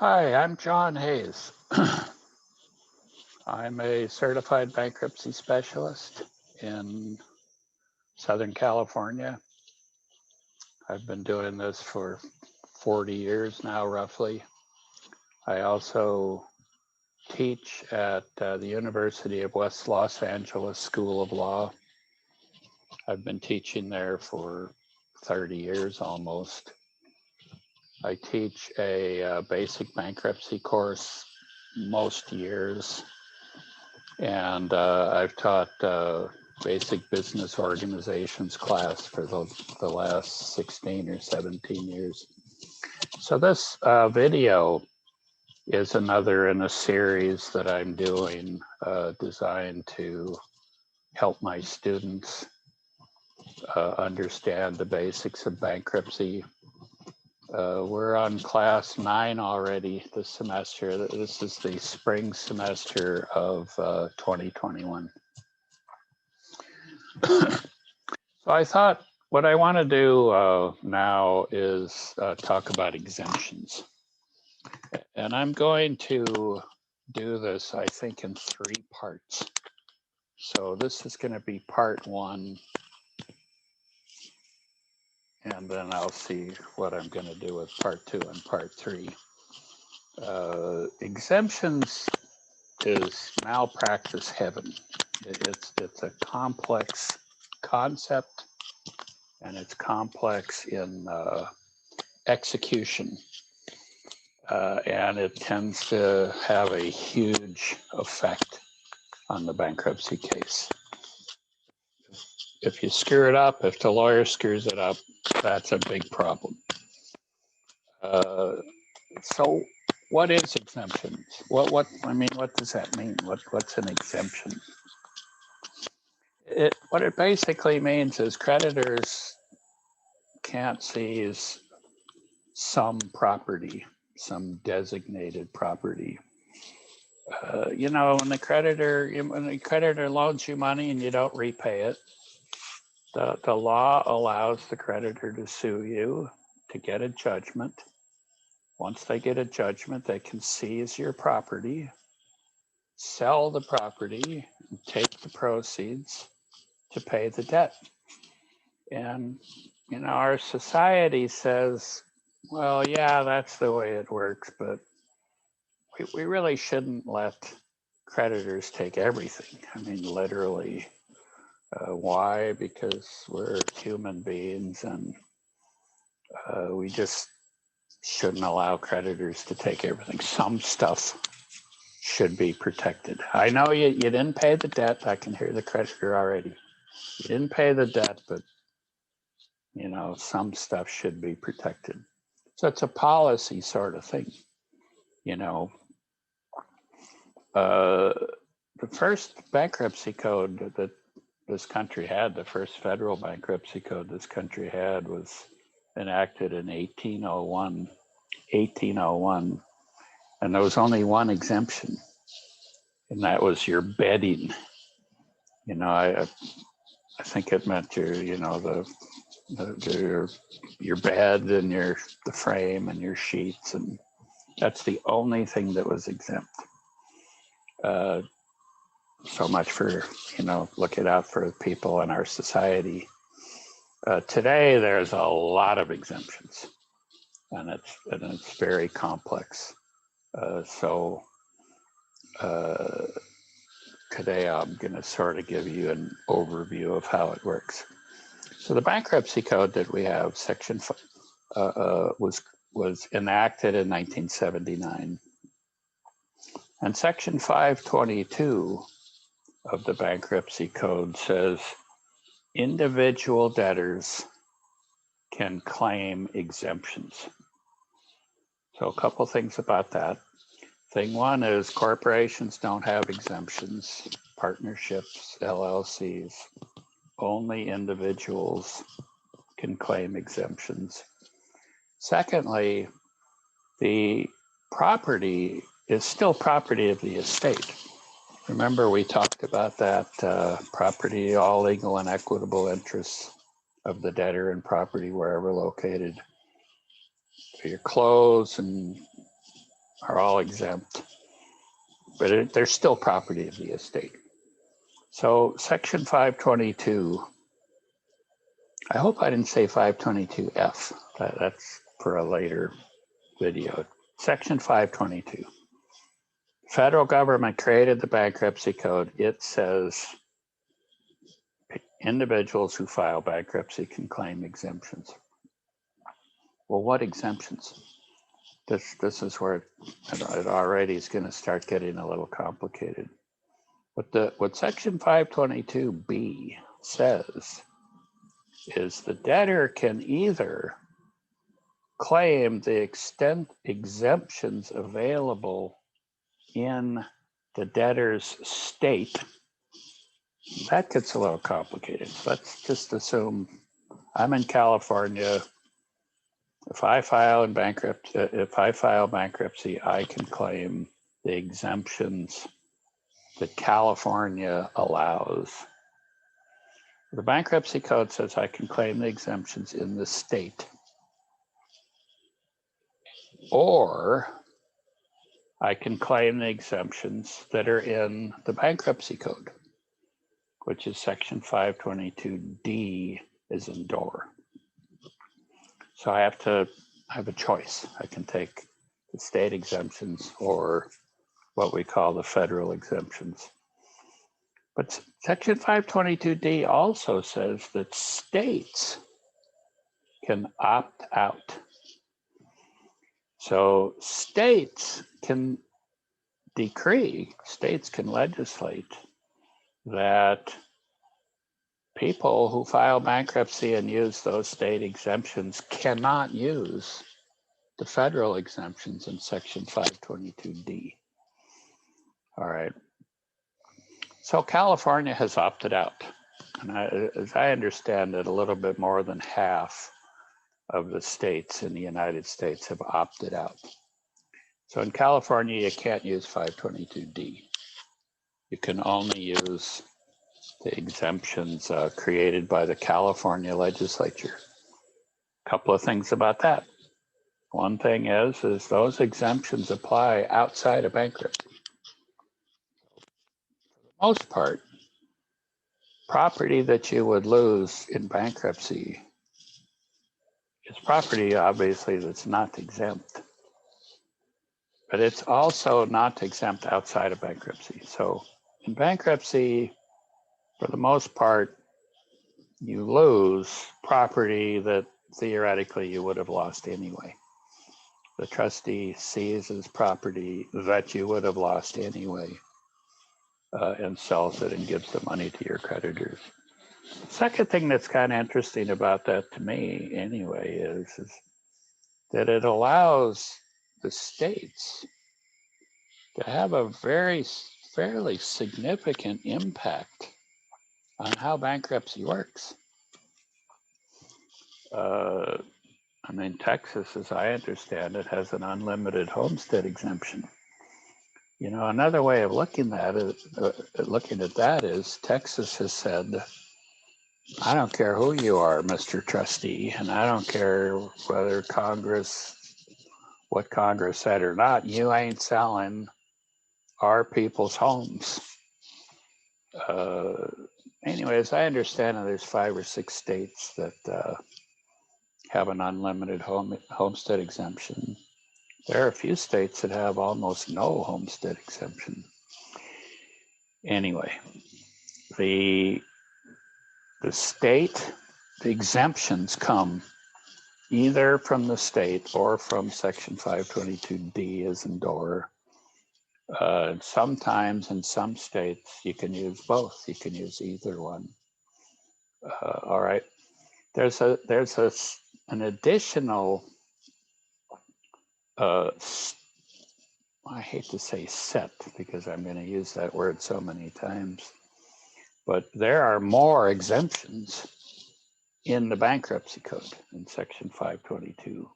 Hi, I'm John Hayes. I'm a certified bankruptcy specialist in Southern California. I've been doing this for 40 years now, roughly. I also teach at the University of West Los Angeles School of Law. I've been teaching there for 30 years almost. I teach a basic bankruptcy course most years. And I've taught basic business organizations class for the last 16 or 17 years. So this video is another in a series that I'm doing designed to help my students understand the basics of bankruptcy. We're on class 9 already this semester. This is the spring semester of 2021. So I thought what I want to do now is talk about exemptions. And I'm going to do this, I think, in 3 parts. So this is going to be part 1. And then I'll see what I'm going to do with part 2 and part 3. Exemptions is malpractice heaven. It's a complex concept, and it's complex in execution. And it tends to have a huge effect on the bankruptcy case. If you screw it up, if the lawyer screws it up, that's a big problem. So what is exemptions? What does that mean? What's an exemption? What it basically means is creditors can't seize some property, some designated property. You know, when the creditor loans you money and you don't repay it, the law allows the creditor to sue you to get a judgment. Once they get a judgment, they can seize your property, sell the property, and take the proceeds to pay the debt. And, you know, our society says, well, yeah, that's the way it works, but we really shouldn't let creditors take everything. I mean, literally. Why? Because we're human beings, and we just shouldn't allow creditors to take everything. Some stuff should be protected. I know you didn't pay the debt. I can hear the creditor already. You didn't pay the debt, but you know, some stuff should be protected. So it's a policy sort of thing, you know. The first bankruptcy code that this country had, the first federal bankruptcy code this country had, was enacted in 1801, and there was only one exemption, and that was your bedding. You know, I think it meant your bed and the frame and your sheets, and that's the only thing that was exempt. So much for, you know, looking out for people in our society. Today, there's a lot of exemptions, and it's very complex. Today I'm going to sort of give you an overview of how it works. So the bankruptcy code that we have, section was enacted in 1979, and section 522 of the bankruptcy code says individual debtors can claim exemptions. So a couple things about that. Thing one is corporations don't have exemptions, partnerships, LLCs, only individuals can claim exemptions. Secondly, the property is still property of the estate. Remember, we talked about that property, all legal and equitable interests of the debtor and property wherever located. So your clothes and are all exempt, but they're still property of the estate. So section 522, I hope I didn't say 522F. That's for a later video. Section 522. Federal government created the bankruptcy code. It says individuals who file bankruptcy can claim exemptions. Well, what exemptions? This is where it already is going to start getting a little complicated. What section 522B says is the debtor can either claim the extent exemptions available in the debtor's state. That gets a little complicated. Let's just assume I'm in California. If I file bankruptcy, I can claim the exemptions that California allows. The bankruptcy code says I can claim the exemptions in the state, or I can claim the exemptions that are in the bankruptcy code, which is section 522D is in door. So I have a choice. I can take the state exemptions or what we call the federal exemptions. But section 522D also says that states can opt out. So states can decree, states can legislate that people who file bankruptcy and use those state exemptions cannot use the federal exemptions in section 522D. All right. So California has opted out. And as I understand it, a little bit more than half of the states in the United States have opted out. So in California, you can't use 522D. You can only use the exemptions created by the California legislature. A couple of things about that. One thing is those exemptions apply outside of bankruptcy. For the most part, property that you would lose in bankruptcy is property, obviously, that's not exempt. But it's also not exempt outside of bankruptcy. So in bankruptcy, for the most part, you lose property that theoretically you would have lost anyway. The trustee seizes property that you would have lost anyway and sells it and gives the money to your creditors. Second thing that's kind of interesting about that to me anyway is that it allows the states to have a fairly significant impact on how bankruptcy works. I mean, Texas, as I understand it, has an unlimited homestead exemption. You know, another way of looking at that is Texas has said, I don't care who you are, Mr. Trustee, and I don't care whether what Congress said or not, you ain't selling our people's homes. Anyways, I understand that there's 5 or 6 states that have an unlimited homestead exemption. There are a few states that have almost no homestead exemption. Anyway, the exemptions come either from the state or from section 522D as in door. Sometimes in some states you can use both. You can use either one. All right. There's an additional I hate to say set because I'm going to use that word so many times, but there are more exemptions in the bankruptcy code in section 522C.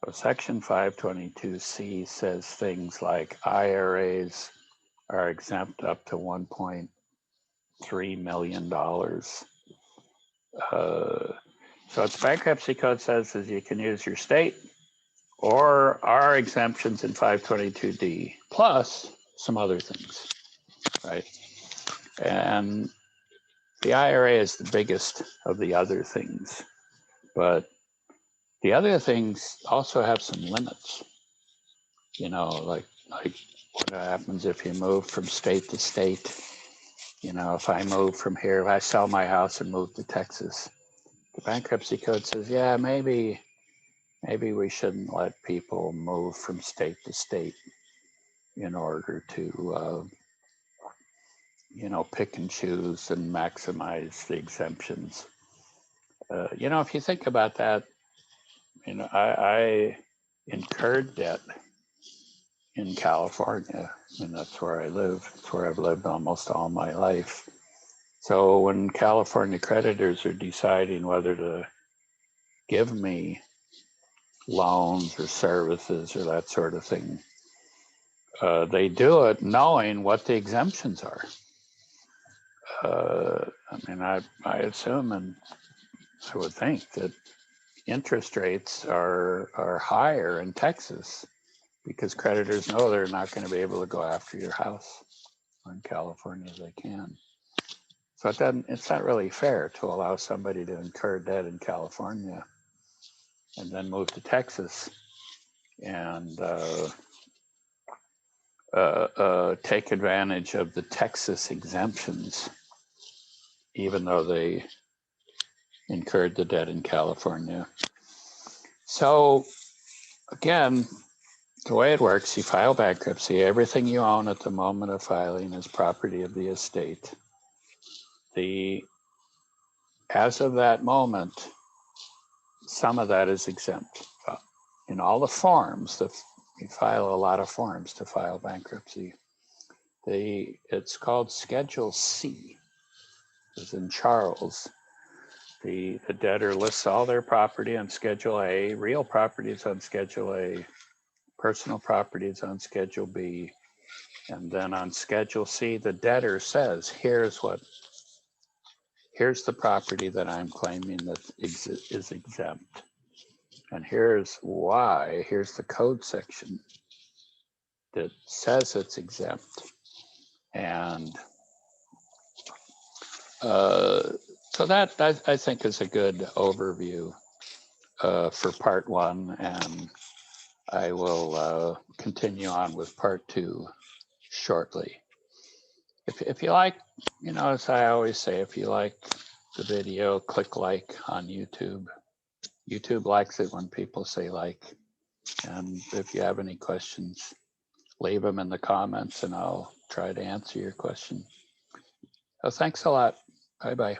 So section 522C says things like IRAs are exempt up to $1.3 million. So its bankruptcy code says is you can use your state or are exemptions in 522D, plus some other things, right? And the IRA is the biggest of the other things, but the other things also have some limits, you know, like what happens if you move from state to state. You know, if I move from here, if I sell my house and move to Texas, the bankruptcy code says, yeah, maybe we shouldn't let people move from state to state in order to, you know, pick and choose and maximize the exemptions. You know, if you think about that, you know, I incurred debt in California, and that's where I live. It's where I've lived almost all my life. So when California creditors are deciding whether to give me loans or services or that sort of thing, they do it knowing what the exemptions are. I mean, I assume and I would think that interest rates are higher in Texas because creditors know they're not going to be able to go after your house. In California, they can. So it's not really fair to allow somebody to incur debt in California and then move to Texas and take advantage of the Texas exemptions, even though they incurred the debt in California. So again, the way it works, you file bankruptcy, everything you own at the moment of filing is property of the estate. As of that moment, some of that is exempt. In all the forms, you file a lot of forms to file bankruptcy. It's called Schedule C, as in Charles. The debtor lists all their property on Schedule A, real property is on Schedule A, personal property is on Schedule B, and then on Schedule C, the debtor says, here's the property that I'm claiming that is exempt. And here's why, here's the code section that says it's exempt. And so that I think is a good overview for part one, and I will continue on with part two shortly. If you like, you know, as I always say, if you like the video, click like on YouTube. YouTube likes it when people say like. And if you have any questions, leave them in the comments and I'll try to answer your question. So thanks a lot. Bye-bye.